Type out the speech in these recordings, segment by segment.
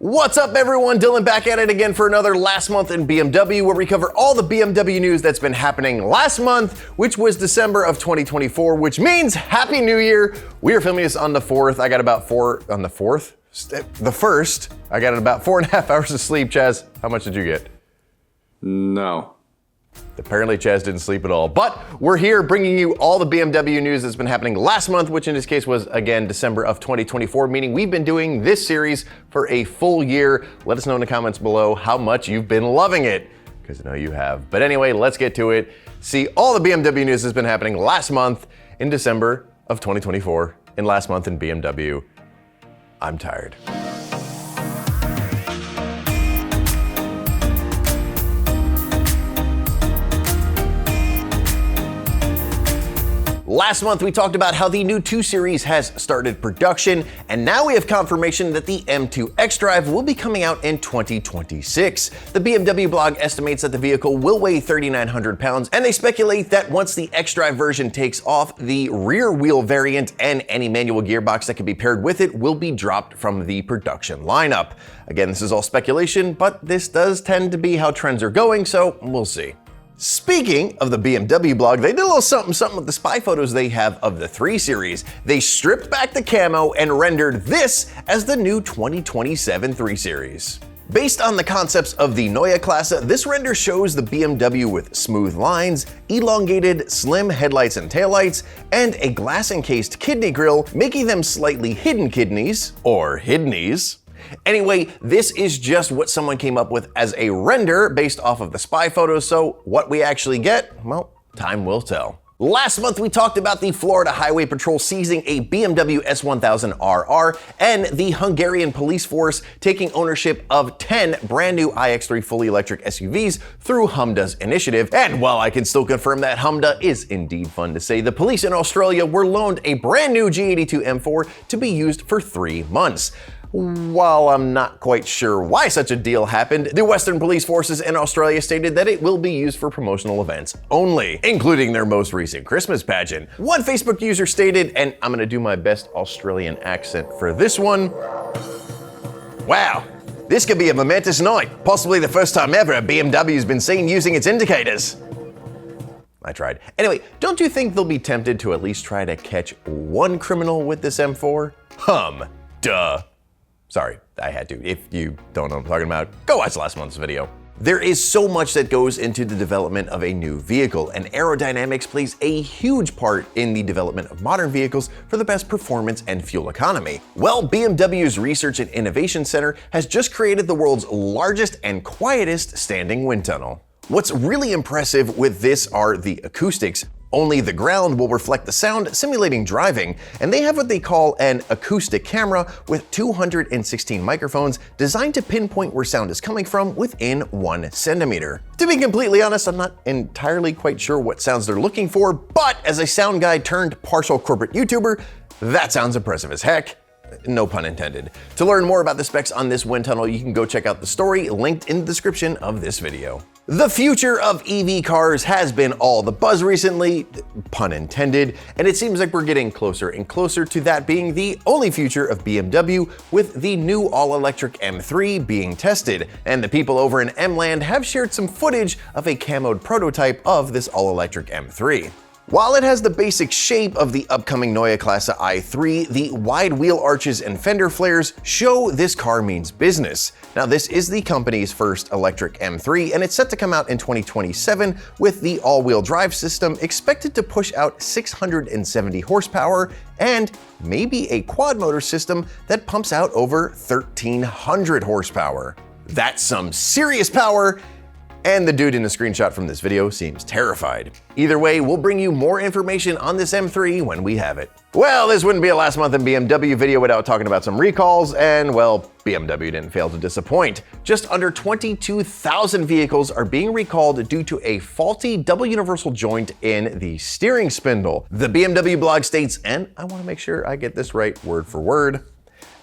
What's up everyone, Dylan back at it again for another Last Month in BMW, where we cover all the BMW news that's been happening last month, which was December of 2024, which means Happy New Year. We are filming this on the 4th. I got about the 1st. I got about 4.5 hours of sleep. Chaz, how much did you get? No. Apparently Chaz didn't sleep at all, but we're here bringing you all the BMW news that's been happening last month, which in this case was, again, December of 2024, meaning we've been doing this series for a full year. Let us know in the comments below how much you've been loving it, because I know you have. But anyway, let's get to it. See all the BMW news that's been happening last month in December of 2024, in Last Month in BMW. I'm tired. Last month, we talked about how the new 2 Series has started production, and now we have confirmation that the M2X Drive will be coming out in 2026. The BMW Blog estimates that the vehicle will weigh 3,900 pounds, and they speculate that once the xDrive version takes off, the rear wheel variant and any manual gearbox that can be paired with it will be dropped from the production lineup. Again, this is all speculation, but this does tend to be how trends are going, so we'll see. Speaking of the BMW Blog, they did a little something with the spy photos they have of the 3 Series. They stripped back the camo and rendered this as the new 2027 3 Series. Based on the concepts of the Neue Klasse, this render shows the BMW with smooth lines, elongated, slim headlights and taillights, and a glass-encased kidney grille, making them slightly hidden kidneys, or hidneys. Anyway, this is just what someone came up with as a render based off of the spy photos, so what we actually get, well, time will tell. Last month, we talked about the Florida Highway Patrol seizing a BMW S1000RR and the Hungarian police force taking ownership of 10 brand new iX3 fully electric SUVs through Humda's initiative. And while I can still confirm that Humda is indeed fun to say, the police in Australia were loaned a brand new G82 M4 to be used for 3 months. While I'm not quite sure why such a deal happened, the Western police forces in Australia stated that it will be used for promotional events only, including their most recent Christmas pageant. One Facebook user stated, and I'm gonna do my best Australian accent for this one, "Wow, this could be a momentous night, possibly the first time ever a BMW's been seen using its indicators." I tried. Anyway, don't you think they'll be tempted to at least try to catch one criminal with this M4? Duh. Sorry, I had to. If you don't know what I'm talking about, go watch last month's video. There is so much that goes into the development of a new vehicle, and aerodynamics plays a huge part in the development of modern vehicles for the best performance and fuel economy. Well, BMW's Research and Innovation Center has just created the world's largest and quietest standing wind tunnel. What's really impressive with this are the acoustics. Only the ground will reflect the sound, simulating driving, and they have what they call an acoustic camera with 216 microphones designed to pinpoint where sound is coming from within 1 centimeter. To be completely honest, I'm not entirely quite sure what sounds they're looking for, but as a sound guy turned partial corporate YouTuber, that sounds impressive as heck. No pun intended. To learn more about the specs on this wind tunnel, you can go check out the story linked in the description of this video. The future of EV cars has been all the buzz recently, pun intended, and it seems like we're getting closer and closer to that being the only future of BMW, with the new all-electric M3 being tested, and the people over in M-Land have shared some footage of a camoed prototype of this all-electric M3. While it has the basic shape of the upcoming Neue Klasse i3, the wide wheel arches and fender flares show this car means business. Now, this is the company's first electric M3, and it's set to come out in 2027 with the all-wheel drive system expected to push out 670 horsepower and maybe a quad motor system that pumps out over 1,300 horsepower. That's some serious power, and the dude in the screenshot from this video seems terrified. Either way, we'll bring you more information on this M3 when we have it. Well, this wouldn't be a Last Month in BMW video without talking about some recalls, and well, BMW didn't fail to disappoint. Just under 22,000 vehicles are being recalled due to a faulty double universal joint in the steering spindle. The BMW Blog states, and I want to make sure I get this right word for word,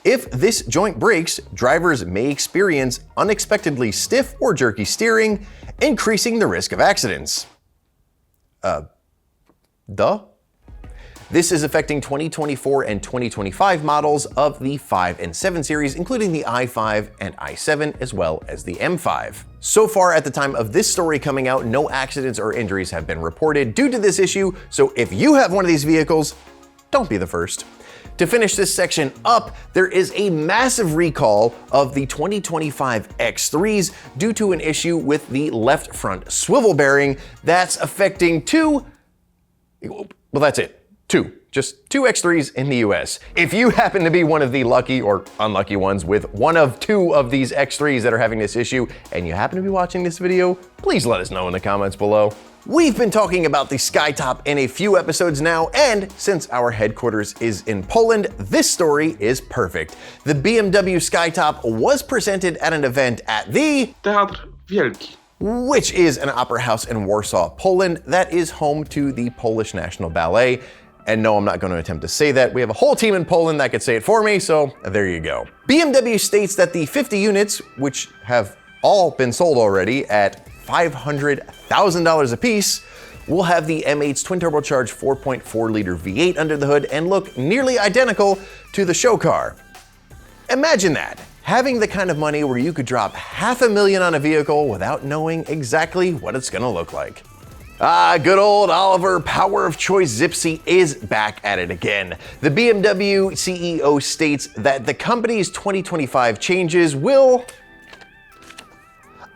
if this joint breaks, drivers may experience unexpectedly stiff or jerky steering, increasing the risk of accidents. Duh? This is affecting 2024 and 2025 models of the 5 and 7 series, including the i5 and i7, as well as the M5. So far, at the time of this story coming out, no accidents or injuries have been reported due to this issue, so if you have one of these vehicles, don't be the first. To finish this section up, there is a massive recall of the 2025 X3s due to an issue with the left front swivel bearing that's affecting just two X3s in the US. If you happen to be one of the lucky or unlucky ones with one of 2 of these X3s that are having this issue, and you happen to be watching this video, please let us know in the comments below. We've been talking about the Skytop in a few episodes now, and since our headquarters is in Poland, this story is perfect. The BMW Skytop was presented at an event at the Teatr Wielki, which is an opera house in Warsaw, Poland, that is home to the Polish National Ballet. And no, I'm not going to attempt to say that. We have a whole team in Poland that could say it for me, so there you go. BMW states that the 50 units, which have all been sold already at $500,000 a piece, will have the M8's twin-turbocharged 4.4-liter V8 under the hood and look nearly identical to the show car. Imagine that, having the kind of money where you could drop $500,000 on a vehicle without knowing exactly what it's gonna look like. Good old Oliver Power of Choice Zipse is back at it again. The BMW CEO states that the company's 2025 changes will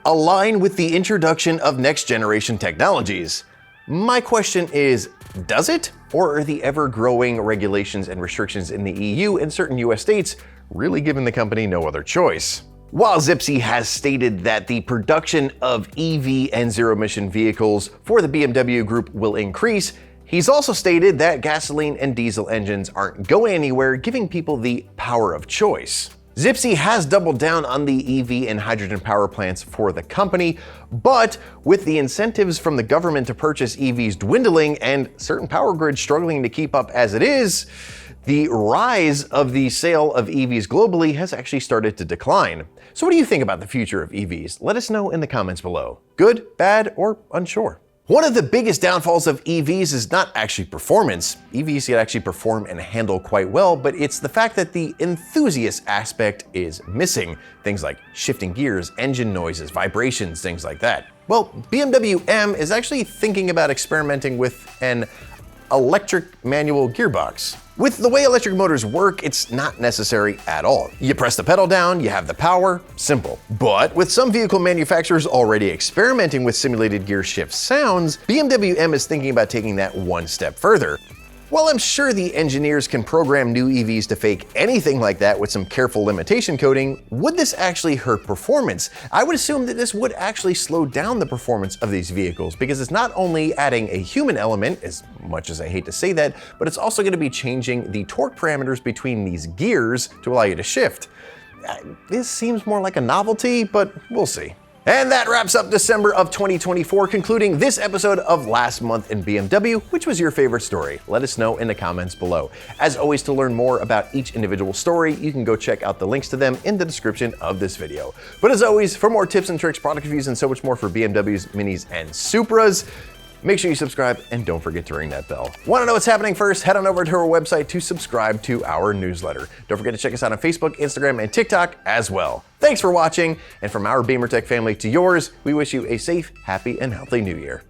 align with the introduction of next-generation technologies. My question is, does it? Or are the ever-growing regulations and restrictions in the EU and certain US states really giving the company no other choice? While Zipse has stated that the production of EV and zero-emission vehicles for the BMW Group will increase, he's also stated that gasoline and diesel engines aren't going anywhere, giving people the power of choice. Zipse has doubled down on the EV and hydrogen power plants for the company, but with the incentives from the government to purchase EVs dwindling and certain power grids struggling to keep up as it is, the rise of the sale of EVs globally has actually started to decline. So what do you think about the future of EVs? Let us know in the comments below. Good, bad, or unsure? One of the biggest downfalls of EVs is not actually performance. EVs can actually perform and handle quite well, but it's the fact that the enthusiast aspect is missing. Things like shifting gears, engine noises, vibrations, things like that. Well, BMW M is actually thinking about experimenting with an electric manual gearbox. With the way electric motors work, it's not necessary at all. You press the pedal down, you have the power, simple. But with some vehicle manufacturers already experimenting with simulated gear shift sounds, BMW M is thinking about taking that one step further. While I'm sure the engineers can program new EVs to fake anything like that with some careful limitation coding, would this actually hurt performance? I would assume that this would actually slow down the performance of these vehicles because it's not only adding a human element, as much as I hate to say that, but it's also going to be changing the torque parameters between these gears to allow you to shift. This seems more like a novelty, but we'll see. And that wraps up December of 2024, concluding this episode of Last Month in BMW. Which was your favorite story? Let us know in the comments below. As always, to learn more about each individual story, you can go check out the links to them in the description of this video. But as always, for more tips and tricks, product reviews, and so much more for BMWs, Minis, and Supras, make sure you subscribe and don't forget to ring that bell. Want to know what's happening first? Head on over to our website to subscribe to our newsletter. Don't forget to check us out on Facebook, Instagram, and TikTok as well. Thanks for watching, and from our BeamerTech family to yours, we wish you a safe, happy, and healthy new year.